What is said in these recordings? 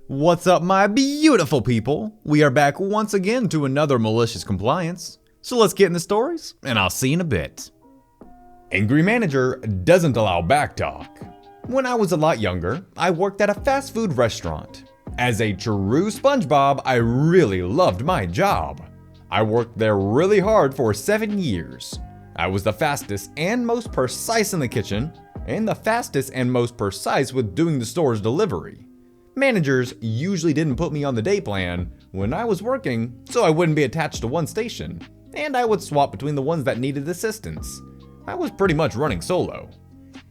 What's up, my beautiful people? We are back once again to another malicious compliance. So let's get in the stories, and I'll see you in a bit. Angry manager doesn't allow backdock. When I was a lot younger, I worked at a fast food restaurant. As a true SpongeBob, I really loved my job. I worked there really hard for 7 years. I was the fastest and most precise in the kitchen, and the fastest and most precise with doing the store's delivery. Managers usually didn't put me on the day plan when I was working, so I wouldn't be attached to one station, and I would swap between the ones that needed assistance. I was pretty much running solo.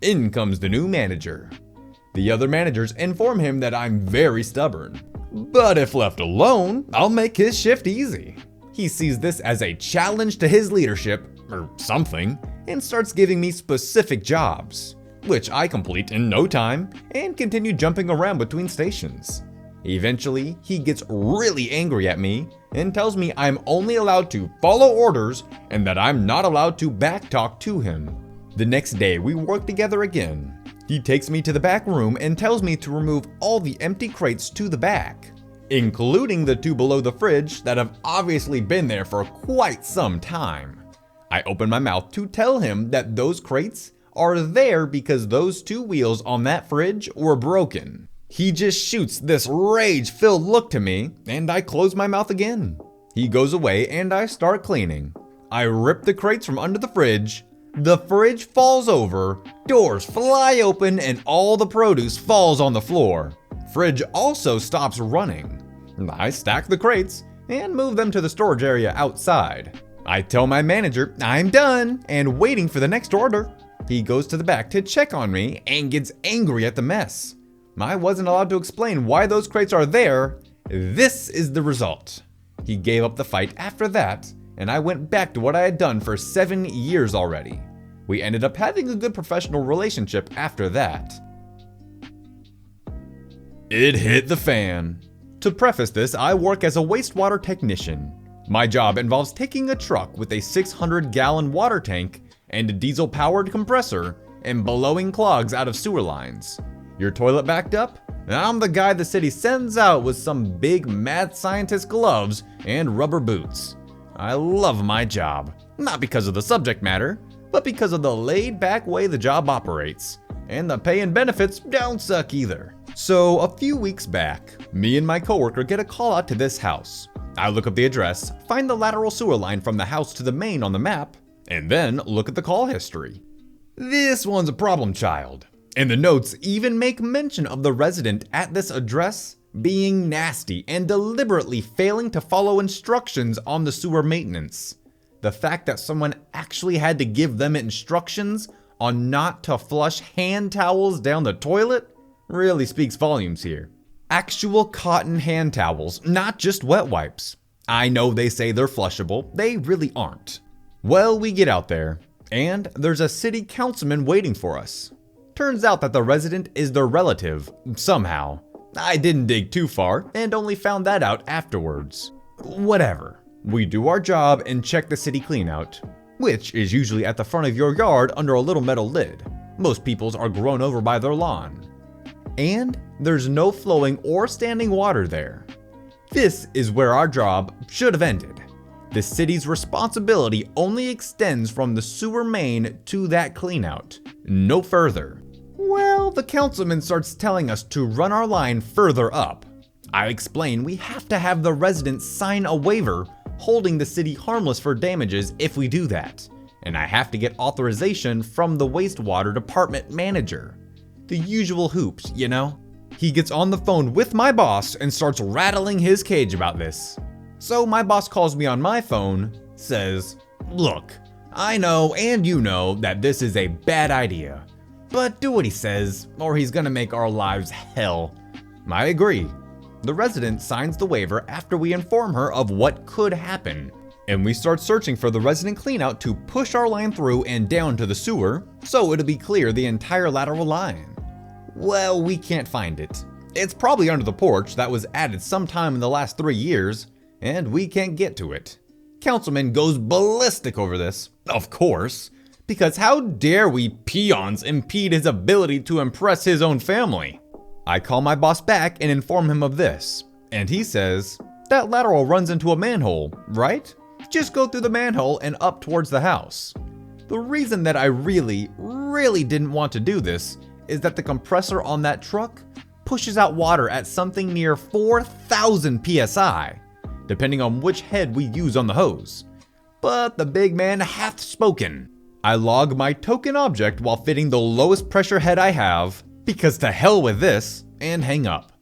In comes the new manager. The other managers inform him that I'm very stubborn, but if left alone, I'll make his shift easy. He sees this as a challenge to his leadership, or something, and starts giving me specific jobs, which I complete in no time and continue jumping around between stations. Eventually, he gets really angry at me and tells me I'm only allowed to follow orders and that I'm not allowed to backtalk to him. The next day, we work together again. He takes me to the back room and tells me to remove all the empty crates to the back, including the two below the fridge that have obviously been there for quite some time. I open my mouth to tell him that those crates are there because those two wheels on that fridge were broken. He just shoots this rage-filled look to me, and I close my mouth again. He goes away and I start cleaning. I rip the crates from under the fridge fridge falls over, doors fly open, and all the produce falls on the floor. Fridge also stops running. I stack the crates and move them to the storage area outside. I tell my manager I'm done and waiting for the next order. He goes to the back to check on me and gets angry at the mess. I wasn't allowed to explain why those crates are there. This is the result. He gave up the fight after that, and I went back to what I had done for 7 years already. We ended up having a good professional relationship after that. It hit the fan. To preface this, I work as a wastewater technician. My job involves taking a truck with a 600-gallon water tank and a diesel-powered compressor and blowing clogs out of sewer lines. Your toilet backed up? I'm the guy the city sends out with some big mad scientist gloves and rubber boots. I love my job, not because of the subject matter, but because of the laid-back way the job operates. And the pay and benefits don't suck either. So a few weeks back, me and my coworker get a call out to this house. I look up the address, find the lateral sewer line from the house to the main on the map, and then look at the call history. This one's a problem child, and the notes even make mention of the resident at this address being nasty and deliberately failing to follow instructions on the sewer maintenance. The fact that someone actually had to give them instructions on not to flush hand towels down the toilet really speaks volumes here. Actual cotton hand towels, not just wet wipes. I know they say they're flushable, they really aren't. Well, we get out there, and there's a city councilman waiting for us. Turns out that the resident is their relative, somehow. I didn't dig too far, and only found that out afterwards. Whatever. We do our job and check the city cleanout, which is usually at the front of your yard under a little metal lid. Most people's are grown over by their lawn. And there's no flowing or standing water there. This is where our job should have ended. The city's responsibility only extends from the sewer main to that cleanout, no further. Well, the councilman starts telling us to run our line further up. I explain we have to have the residents sign a waiver holding the city harmless for damages if we do that, and I have to get authorization from the wastewater department manager. The usual hoops, you know? He gets on the phone with my boss and starts rattling his cage about this. So my boss calls me on my phone, says, "Look, I know and you know that this is a bad idea, but do what he says or he's gonna make our lives hell." I agree. The resident signs the waiver after we inform her of what could happen, and we start searching for the resident cleanout to push our line through and down to the sewer, so it'll be clear the entire lateral line. Well, we can't find it. It's probably under the porch that was added sometime in the last 3 years, and we can't get to it. Councilman goes ballistic over this, of course, because how dare we peons impede his ability to impress his own family? I call my boss back and inform him of this, and he says, "That lateral runs into a manhole, right? Just go through the manhole and up towards the house." The reason that I really didn't want to do this is that the compressor on that truck pushes out water at something near 4,000 psi, depending on which head we use on the hose. But the big man hath spoken. I log my token object while fitting the lowest pressure head I have, because to hell with this, and hang up.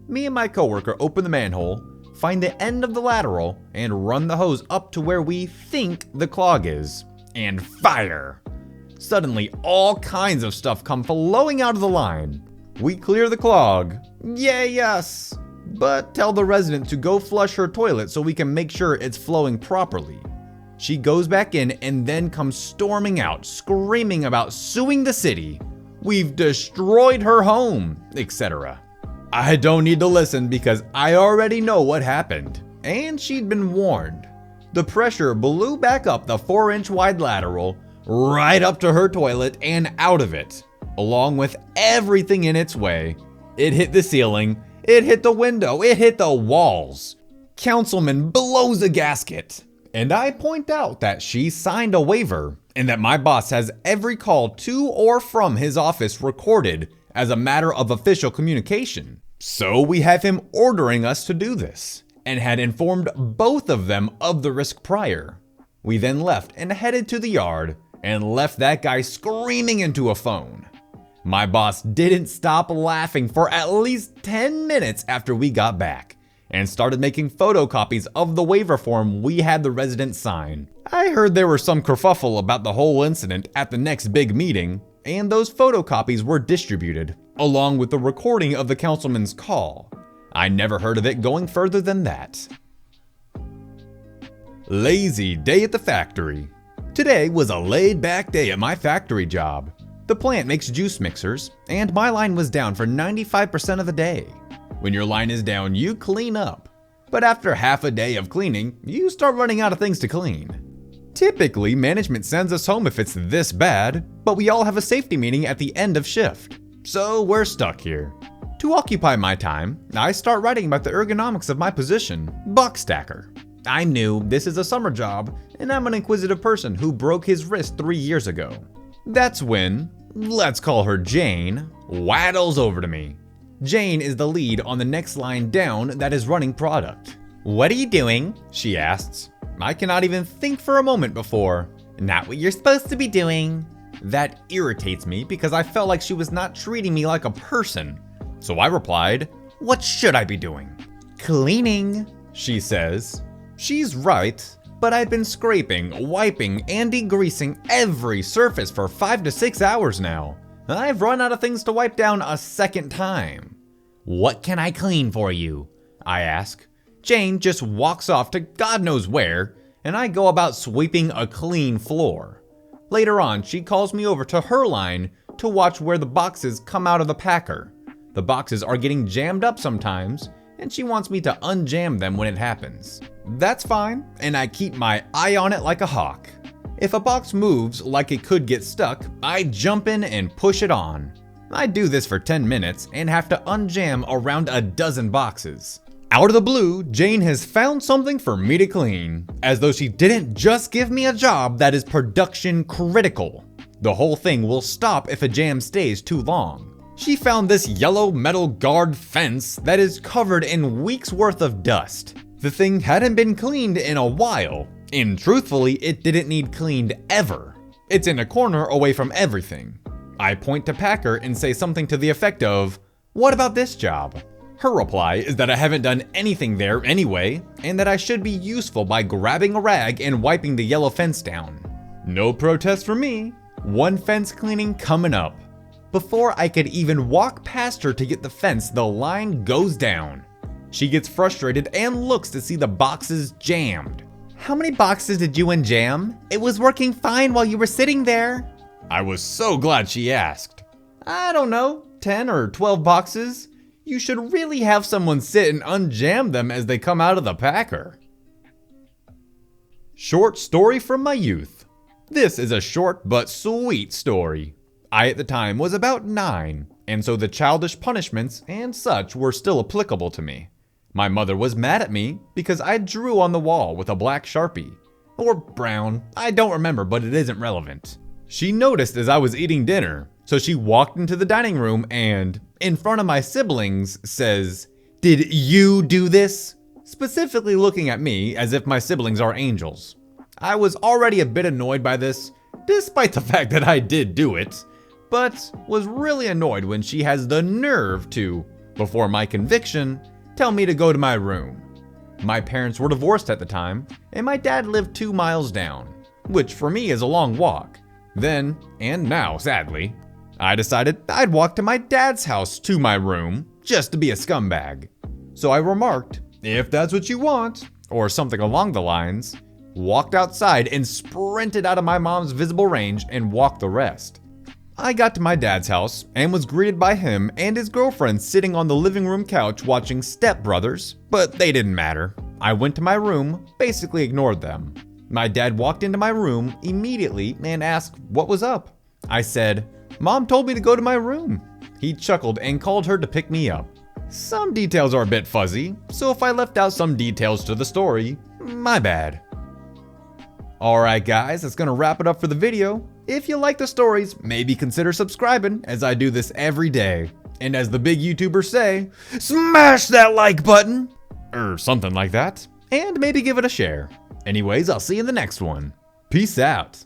Me and my coworker open the manhole, find the end of the lateral, and run the hose up to where we think the clog is, and fire. Suddenly, all kinds of stuff come flowing out of the line. We clear the clog. Yay us! But tell the resident to go flush her toilet so we can make sure it's flowing properly. She goes back in and then comes storming out, screaming about suing the city. We've destroyed her home, etc. I don't need to listen because I already know what happened, and she'd been warned. The pressure blew back up the 4-inch wide lateral, right up to her toilet and out of it, along with everything in its way. It hit the ceiling, it hit the window, it hit the walls. Councilman blows a gasket, and I point out that she signed a waiver and that my boss has every call to or from his office recorded as a matter of official communication. So we have him ordering us to do this, and had informed both of them of the risk prior. We then left and headed to the yard and left that guy screaming into a phone. My boss didn't stop laughing for at least 10 minutes after we got back, and started making photocopies of the waiver form we had the resident sign. I heard there was some kerfuffle about the whole incident at the next big meeting, and those photocopies were distributed, along with the recording of the councilman's call. I never heard of it going further than that. Lazy day at the factory. Today was a laid-back day at my factory job. The plant makes juice mixers, and my line was down for 95% of the day. When your line is down, you clean up. But after half a day of cleaning, you start running out of things to clean. Typically, management sends us home if it's this bad, but we all have a safety meeting at the end of shift. So we're stuck here. To occupy my time, I start writing about the ergonomics of my position, box stacker. I knew this is a summer job, and I'm an inquisitive person who broke his wrist 3 years ago. That's when, let's call her Jane, waddles over to me. Jane is the lead on the next line down that is running product. "What are you doing?" she asks. I cannot even think for a moment before. "Not what you're supposed to be doing." That irritates me because I felt like she was not treating me like a person. So I replied, "What should I be doing?" "Cleaning," she says. She's right, but I've been scraping, wiping, and degreasing every surface for 5 to 6 hours now. I've run out of things to wipe down a second time. "What can I clean for you?" I ask. Jane just walks off to God knows where, and I go about sweeping a clean floor. Later on, she calls me over to her line to watch where the boxes come out of the packer. The boxes are getting jammed up sometimes, and she wants me to unjam them when it happens. That's fine, and I keep my eye on it like a hawk. If a box moves like it could get stuck, I jump in and push it on. I do this for 10 minutes and have to unjam around a dozen boxes. Out of the blue, Jane has found something for me to clean, as though she didn't just give me a job that is production critical. The whole thing will stop if a jam stays too long. She found this yellow metal guard fence that is covered in weeks worth of dust. The thing hadn't been cleaned in a while, and truthfully, it didn't need cleaned ever. It's in a corner away from everything. I point to Packer and say something to the effect of, "What about this job?" Her reply is that I haven't done anything there anyway, and that I should be useful by grabbing a rag and wiping the yellow fence down. No protest from me. One fence cleaning coming up. Before I could even walk past her to get the fence, the line goes down. She gets frustrated and looks to see the boxes jammed. "How many boxes did you unjam? It was working fine while you were sitting there." I was so glad she asked. "I don't know, 10 or 12 boxes. You should really have someone sit and unjam them as they come out of the packer." Short story from my youth. This is a short but sweet story. I at the time was about 9, and so the childish punishments and such were still applicable to me. My mother was mad at me because I drew on the wall with a black Sharpie. Or brown, I don't remember, but it isn't relevant. She noticed as I was eating dinner, so she walked into the dining room and, in front of my siblings, says, "Did you do this?" Specifically looking at me as if my siblings are angels. I was already a bit annoyed by this, despite the fact that I did do it, but was really annoyed when she has the nerve to, before my conviction, tell me to go to my room. My parents were divorced at the time, and my dad lived 2 miles down, which for me is a long walk. Then, and now sadly, I decided I'd walk to my dad's house to my room just to be a scumbag. So I remarked, "If that's what you want," or something along the lines, walked outside and sprinted out of my mom's visible range and walked the rest. I got to my dad's house and was greeted by him and his girlfriend sitting on the living room couch watching Step Brothers, but they didn't matter. I went to my room, basically ignored them. My dad walked into my room immediately and asked what was up. I said, "Mom told me to go to my room." He chuckled and called her to pick me up. Some details are a bit fuzzy, so if I left out some details to the story, my bad. Alright guys, that's gonna wrap it up for the video. If you like the stories, maybe consider subscribing, as I do this every day. And as the big YouTubers say, smash that like button! Or something like that. And maybe give it a share. Anyways, I'll see you in the next one. Peace out.